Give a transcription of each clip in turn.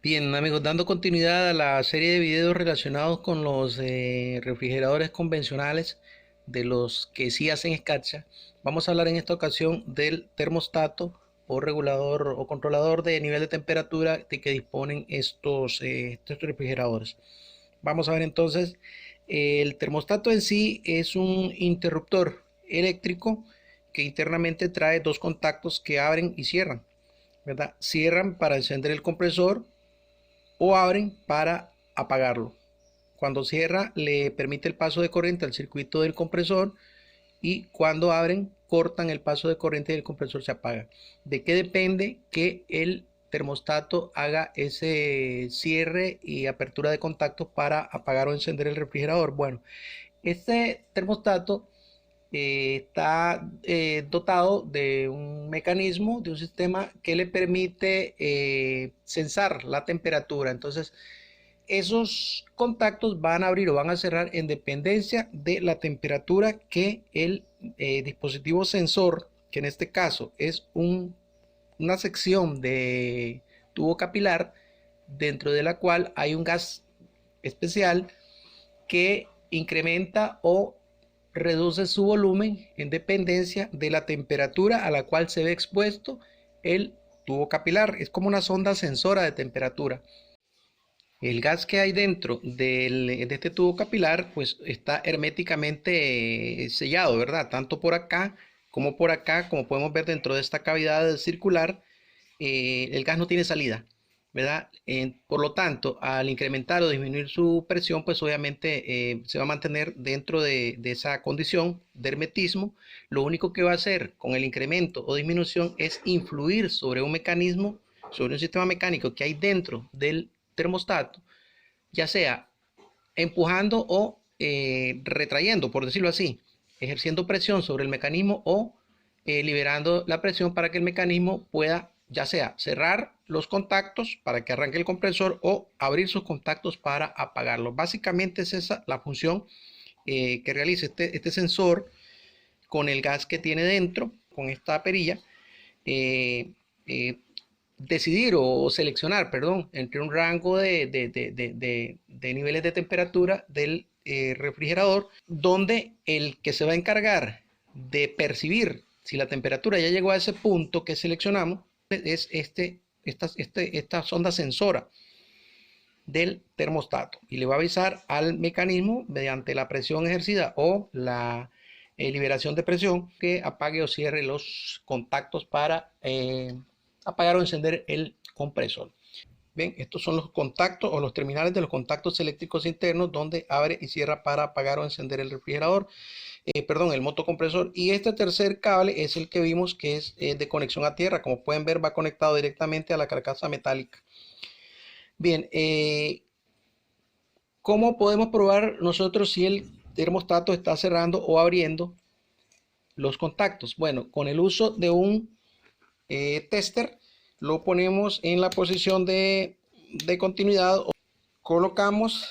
Bien, amigos, dando continuidad a la serie de videos relacionados con los refrigeradores convencionales, de los que sí hacen escarcha, vamos a hablar en esta ocasión del termostato o regulador o controlador de nivel de temperatura de que disponen estos refrigeradores. Vamos a ver entonces, el termostato en sí es un interruptor eléctrico que internamente trae dos contactos que abren y cierran, ¿verdad? Cierran para encender el compresor o abren para apagarlo. Cuando cierra le permite el paso de corriente al circuito del compresor, y cuando abren cortan el paso de corriente y el compresor se apaga. ¿De qué depende que el termostato haga ese cierre y apertura de contactos para apagar o encender el refrigerador? Bueno, este termostato está dotado de un mecanismo, de un sistema que le permite censar la temperatura. Entonces, esos contactos van a abrir o van a cerrar en dependencia de la temperatura que el dispositivo sensor, que en este caso es una sección de tubo capilar, dentro de la cual hay un gas especial que incrementa o reduce su volumen en dependencia de la temperatura a la cual se ve expuesto el tubo capilar. Es como una sonda sensora de temperatura. El gas que hay dentro de este tubo capilar pues está herméticamente sellado, ¿verdad? Tanto por acá, como podemos ver dentro de esta cavidad circular, el gas no tiene salida, ¿verdad? Por lo tanto, al incrementar o disminuir su presión, pues obviamente se va a mantener dentro de esa condición de hermetismo. Lo único que va a hacer con el incremento o disminución es influir sobre un mecanismo, sobre un sistema mecánico que hay dentro del termostato, ya sea empujando o retrayendo, por decirlo así, ejerciendo presión sobre el mecanismo o liberando la presión para que el mecanismo pueda ya sea cerrar los contactos para que arranque el compresor o abrir sus contactos para apagarlo. Básicamente es esa la función que realiza este sensor con el gas que tiene dentro, con esta perilla. eh, eh, Decidir o seleccionar, perdón, entre un rango de niveles de temperatura del refrigerador, donde el que se va a encargar de percibir si la temperatura ya llegó a ese punto que seleccionamos es esta sonda sensora del termostato, y le va a avisar al mecanismo mediante la presión ejercida o la liberación de presión que apague o cierre los contactos para apagar o encender el compresor. Bien, estos son los contactos o los terminales de los contactos eléctricos internos donde abre y cierra para apagar o encender el refrigerador, perdón, el motocompresor. Y este tercer cable es el que vimos que es de conexión a tierra. Como pueden ver, va conectado directamente a la carcasa metálica. Bien, ¿cómo podemos probar nosotros si el termostato está cerrando o abriendo los contactos? Bueno, con el uso de un tester, lo ponemos en la posición de continuidad, colocamos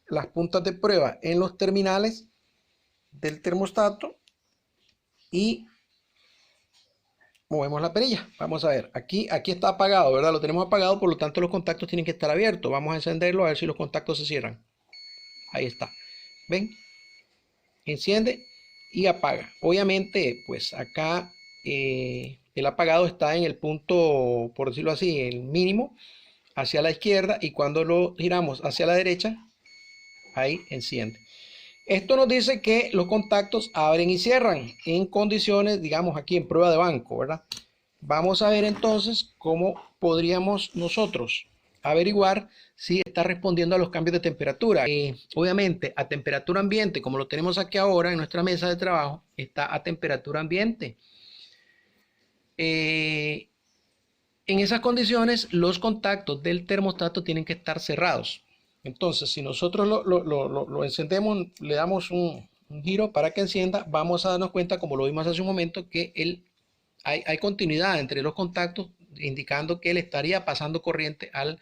las puntas de prueba en los terminales del termostato y movemos la perilla. Vamos a ver, aquí está apagado, ¿verdad? Lo tenemos apagado, por lo tanto los contactos tienen que estar abiertos. Vamos a encenderlo a ver si los contactos se cierran. Ahí está. ¿Ven? Enciende y apaga. Obviamente, pues acá el apagado está en el punto, por decirlo así, el mínimo, hacia la izquierda, y cuando lo giramos hacia la derecha, ahí enciende. Esto nos dice que los contactos abren y cierran en condiciones, digamos aquí en prueba de banco, ¿verdad? Vamos a ver entonces cómo podríamos nosotros averiguar si está respondiendo a los cambios de temperatura. Obviamente a temperatura ambiente, como lo tenemos aquí ahora en nuestra mesa de trabajo, está a temperatura ambiente. En esas condiciones los contactos del termostato tienen que estar cerrados. Entonces, si nosotros lo encendemos, le damos un giro para que encienda, vamos a darnos cuenta, como lo vimos hace un momento, que hay continuidad entre los contactos, indicando que le estaría pasando corriente al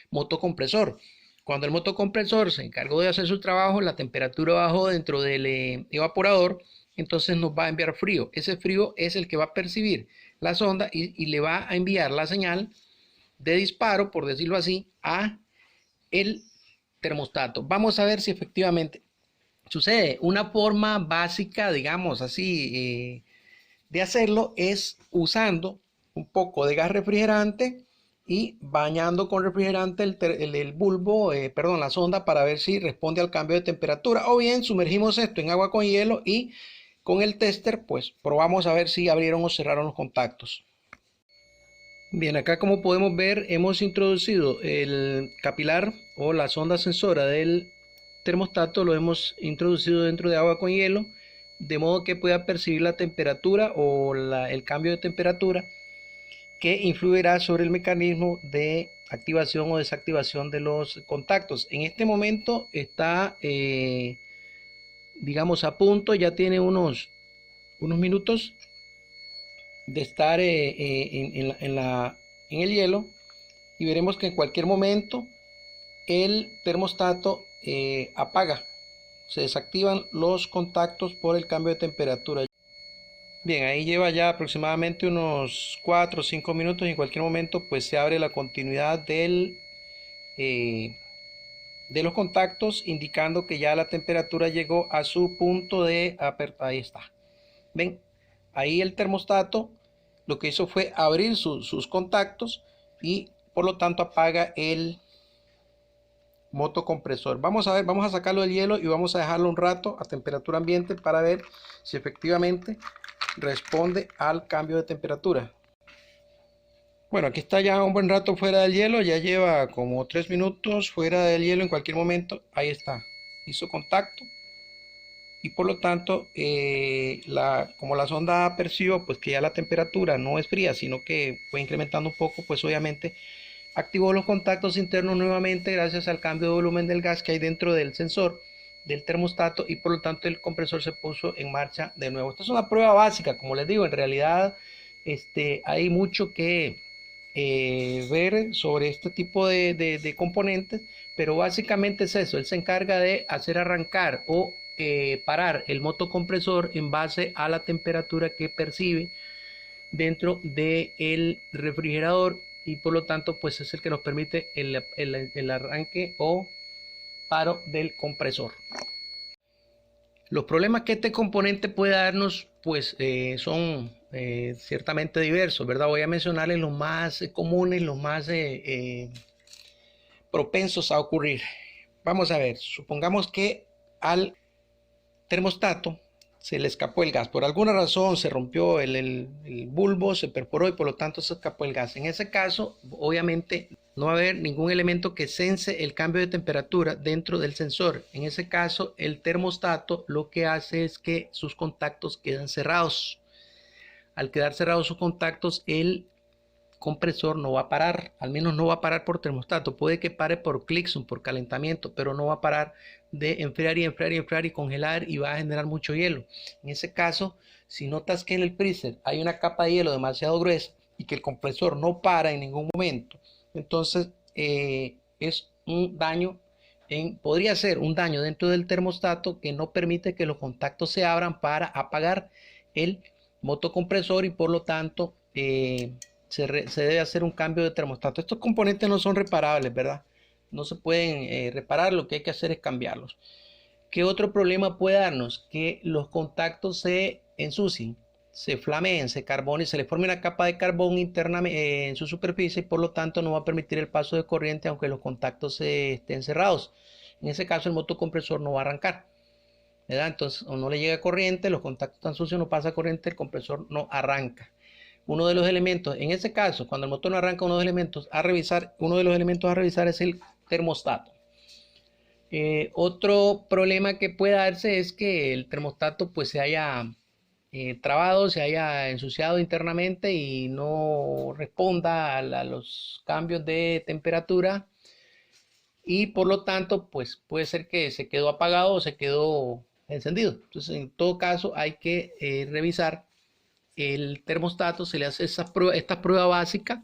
motocompresor. Cuando el motocompresor se encargó de hacer su trabajo, la temperatura bajó dentro del evaporador, entonces nos va a enviar frío. Ese frío es el que va a percibir la sonda y le va a enviar la señal de disparo, por decirlo así, a el termostato. Vamos a ver si efectivamente sucede. Una forma básica, digamos así, de hacerlo es usando un poco de gas refrigerante y bañando con refrigerante el bulbo, perdón, la sonda, para ver si responde al cambio de temperatura, o bien sumergimos esto en agua con hielo y con el tester pues probamos a ver si abrieron o cerraron los contactos. Bien, acá como podemos ver hemos introducido el capilar o la sonda sensora del termostato, lo hemos introducido dentro de agua con hielo, de modo que pueda percibir la temperatura o el cambio de temperatura, que influirá sobre el mecanismo de activación o desactivación de los contactos. En este momento está, digamos, a punto, ya tiene unos minutos de estar en el hielo, y veremos que en cualquier momento el termostato apaga, se desactivan los contactos por el cambio de temperatura. Bien, ahí lleva ya aproximadamente unos 4 o 5 minutos y en cualquier momento pues se abre la continuidad de los contactos, indicando que ya la temperatura llegó a su punto de apertura. Ahí está. Ven, ahí el termostato lo que hizo fue abrir sus contactos y por lo tanto apaga el motocompresor. Vamos a ver, vamos a sacarlo del hielo y vamos a dejarlo un rato a temperatura ambiente para ver si efectivamente responde al cambio de temperatura. Bueno, aquí está ya un buen rato fuera del hielo, ya lleva como 3 minutos fuera del hielo. En cualquier momento, ahí está, hizo contacto y por lo tanto como la sonda percibió pues que ya la temperatura no es fría sino que fue incrementando un poco, pues obviamente activó los contactos internos nuevamente gracias al cambio de volumen del gas que hay dentro del sensor del termostato, y por lo tanto el compresor se puso en marcha de nuevo. Esta es una prueba básica, como les digo, en realidad hay mucho que ver sobre este tipo de componentes, pero básicamente es eso. Él se encarga de hacer arrancar o parar el motocompresor en base a la temperatura que percibe dentro del refrigerador, y por lo tanto pues es el que nos permite el arranque o paro del compresor. Los problemas que este componente puede darnos pues son ciertamente diversos, ¿verdad? Voy a mencionarles los más comunes, los más propensos a ocurrir. Vamos a ver, supongamos que al termostato se le escapó el gas. Por alguna razón se rompió el bulbo, se perforó y por lo tanto se escapó el gas. En ese caso, obviamente, no va a haber ningún elemento que sense el cambio de temperatura dentro del sensor. En ese caso, el termostato lo que hace es que sus contactos quedan cerrados. Al quedar cerrados sus contactos, el compresor no va a parar, al menos no va a parar por termostato. Puede que pare por Clixon, por calentamiento, pero no va a parar de enfriar y enfriar y enfriar y congelar, y va a generar mucho hielo. En ese caso, si notas que en el freezer hay una capa de hielo demasiado gruesa y que el compresor no para en ningún momento, entonces es un daño, podría ser un daño dentro del termostato que no permite que los contactos se abran para apagar el motocompresor, y por lo tanto se debe hacer un cambio de termostato. Estos componentes no son reparables, ¿verdad? No se pueden reparar, lo que hay que hacer es cambiarlos. ¿Qué otro problema puede darnos? Que los contactos se ensucien, se flameen, se carbonen, se le forme una capa de carbón internamente en su superficie, y por lo tanto no va a permitir el paso de corriente aunque los contactos estén cerrados. En ese caso el motocompresor no va a arrancar, ¿verdad? Entonces, o no le llega corriente, los contactos están sucios, no pasa corriente, el compresor no arranca. Uno de los elementos, en ese caso, cuando el motor no arranca, uno de los elementos a revisar es el termostato. Otro problema que puede darse es que el termostato pues se haya trabado, se haya ensuciado internamente y no responda a los cambios de temperatura, y por lo tanto pues puede ser que se quedó apagado o se quedó encendido. Entonces en todo caso hay que revisar el termostato, se le hace esta prueba básica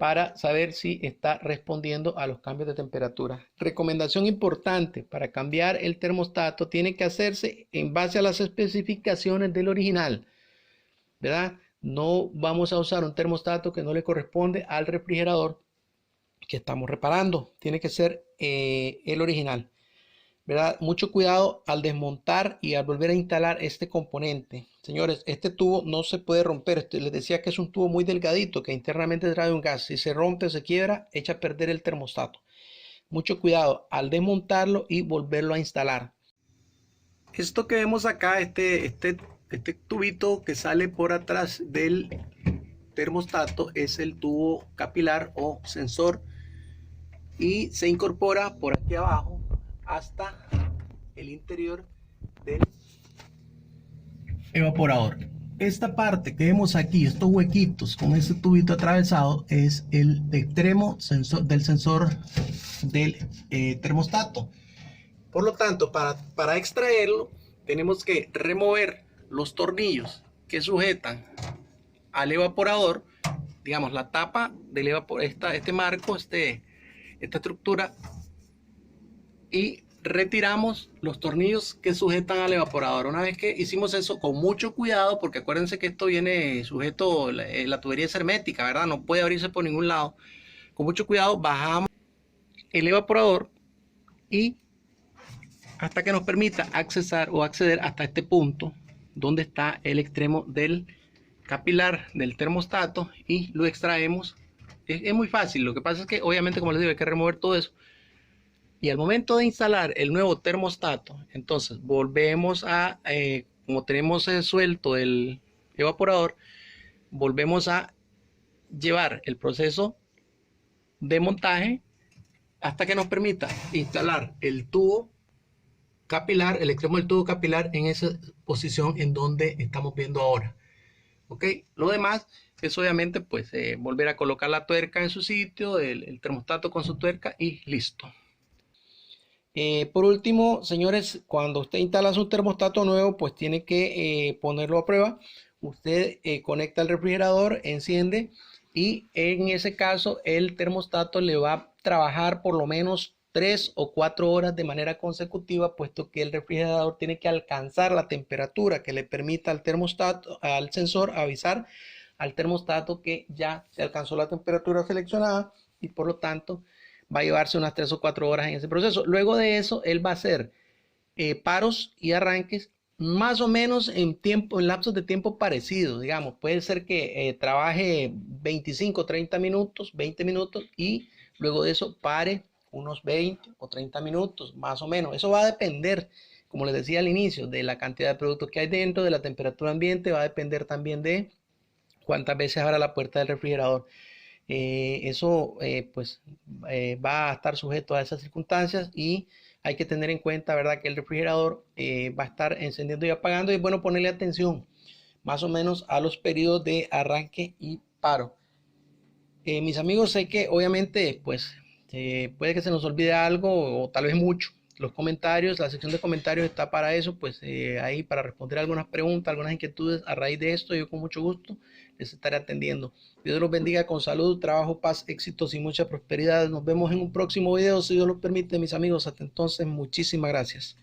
para saber si está respondiendo a los cambios de temperatura. Recomendación importante: para cambiar el termostato tiene que hacerse en base a las especificaciones del original, ¿verdad? No vamos a usar un termostato que no le corresponde al refrigerador que estamos reparando. Tiene que ser el original, ¿verdad? Mucho cuidado al desmontar y al volver a instalar este componente. Señores, este tubo no se puede romper. Les decía que es un tubo muy delgadito que internamente trae un gas. Si se rompe o se quiebra, echa a perder el termostato. Mucho cuidado al desmontarlo y volverlo a instalar. Esto que vemos acá, este tubito que sale por atrás del termostato, es el tubo capilar o sensor, y se incorpora por aquí abajo hasta el interior del evaporador. Esta parte que vemos aquí, estos huequitos con ese tubito atravesado, es el extremo del sensor del termostato. Por lo tanto, para extraerlo, tenemos que remover los tornillos que sujetan al evaporador, digamos la tapa del evaporador, este marco, esta estructura, y retiramos los tornillos que sujetan al evaporador. Una vez que hicimos eso, con mucho cuidado, porque acuérdense que esto viene sujeto, la tubería es hermética, ¿verdad? No puede abrirse por ningún lado. Con mucho cuidado bajamos el evaporador y hasta que nos permita acceder hasta este punto donde está el extremo del capilar del termostato, y lo extraemos. Es muy fácil. Lo que pasa es que obviamente, como les digo, hay que remover todo eso. Y al momento de instalar el nuevo termostato, entonces volvemos a, como tenemos suelto el evaporador, volvemos a llevar el proceso de montaje hasta que nos permita instalar el tubo capilar, el extremo del tubo capilar, en esa posición en donde estamos viendo ahora. ¿Ok? Lo demás es obviamente pues volver a colocar la tuerca en su sitio, el termostato con su tuerca, y listo. Por último, señores, cuando usted instala su termostato nuevo, pues tiene que ponerlo a prueba. Usted conecta el refrigerador, enciende, y en ese caso el termostato le va a trabajar por lo menos 3 o 4 horas de manera consecutiva, puesto que el refrigerador tiene que alcanzar la temperatura que le permita al termostato, al sensor, avisar al termostato que ya se alcanzó la temperatura seleccionada, y por lo tanto va a llevarse unas 3 o 4 horas en ese proceso. Luego de eso, él va a hacer paros y arranques más o menos en lapsos de tiempo parecidos. Digamos, puede ser que trabaje 25, 30 minutos, 20 minutos, y luego de eso pare unos 20 o 30 minutos, más o menos. Eso va a depender, como les decía al inicio, de la cantidad de productos que hay dentro, de la temperatura ambiente. Va a depender también de cuántas veces abra la puerta del refrigerador. Eso va a estar sujeto a esas circunstancias, y hay que tener en cuenta, ¿verdad?, que el refrigerador va a estar encendiendo y apagando, y es bueno ponerle atención más o menos a los periodos de arranque y paro. Mis amigos, sé que obviamente pues puede que se nos olvide algo, o tal vez mucho. Los comentarios, la sección de comentarios está para eso, pues ahí para responder algunas preguntas, algunas inquietudes a raíz de esto. Yo con mucho gusto les estaré atendiendo. Dios los bendiga con salud, trabajo, paz, éxitos y mucha prosperidad. Nos vemos en un próximo video, si Dios lo permite, mis amigos. Hasta entonces, muchísimas gracias.